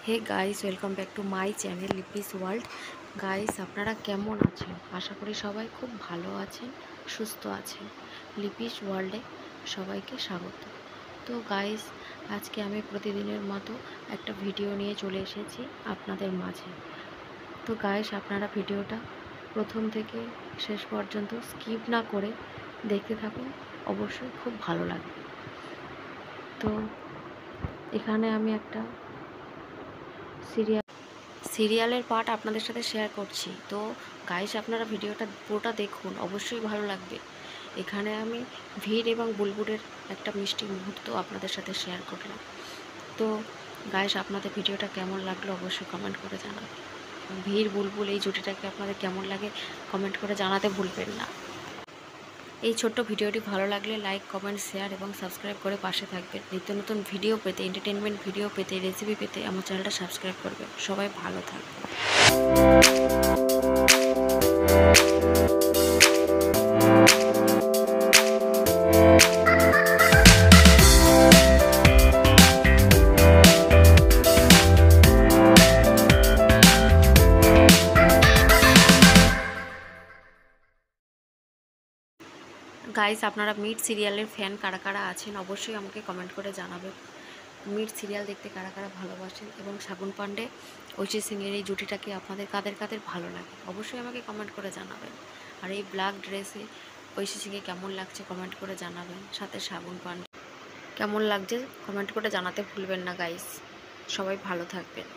Hey guys, welcome back to my channel Lipi's world. Guys, আপনারা কেমন আছেন? আশা করি সবাই খুব ভালো আছেন, সুস্থ আছেন। লিপিস ওয়ার্ল্ডে সবাইকে স্বাগত। তো গাইস, আজকে আমি প্রতিদিনের মতো একটা ভিডিও নিয়ে চলে এসেছি আপনাদের মাঝে। তো গাইস, আপনারা ভিডিওটা প্রথম থেকে শেষ পর্যন্ত স্কিপ না করে দেখতে থাকুন, অবশ্যই খুব ভালো লাগবে। তো এখানে আমি একটা সিরিয়ালের পার্ট আপনাদের সাথে শেয়ার করছি। তো গাইস, আপনারা ভিডিওটা পুরোটা দেখুন, অবশ্যই ভালো লাগবে। এখানে আমি ভিড় এবং বুলবুলের একটা মিষ্টি মুহূর্ত আপনাদের সাথে শেয়ার করলাম। তো গাইস, আপনাদের ভিডিওটা কেমন লাগলো অবশ্যই কমেন্ট করে জানাবেন। ভিড় বুলবুল এই জুটিটাকে আপনাদের কেমন লাগে কমেন্ট করে জানাতে ভুলবেন না। এই ছোট্ট ভিডিওটি ভালো লাগলে লাইক, কমেন্ট, শেয়ার এবং সাবস্ক্রাইব করে পাশে থাকবেন। নিত্য নতুন ভিডিও পেতে, এন্টারটেনমেন্ট ভিডিও পেতে, রেসিপি পেতে আমার চ্যানেলটা সাবস্ক্রাইব করবেন। সবাই ভালো থাকবেন। গাইস, আপনারা মিট সিরিয়ালের ফ্যান কারা কারা আছেন অবশ্যই আমাকে কমেন্ট করে জানাবেন। মিট সিরিয়াল দেখতে কারা কারা ভালোবাসেন এবং সাগুন পান্ডে, ঐশী সিংয়ের এই জুটিটাকে আপনাদের কাদের কাদের ভালো লাগে অবশ্যই আমাকে কমেন্ট করে জানাবেন। আর এই ব্ল্যাক ড্রেসে ঐশী সিংকে কেমন লাগছে কমেন্ট করে জানাবেন। সাথে সাগুন পান্ডে কেমন লাগছে কমেন্ট করে জানাতে ভুলবেন না গাইস। সবাই ভালো থাকবেন।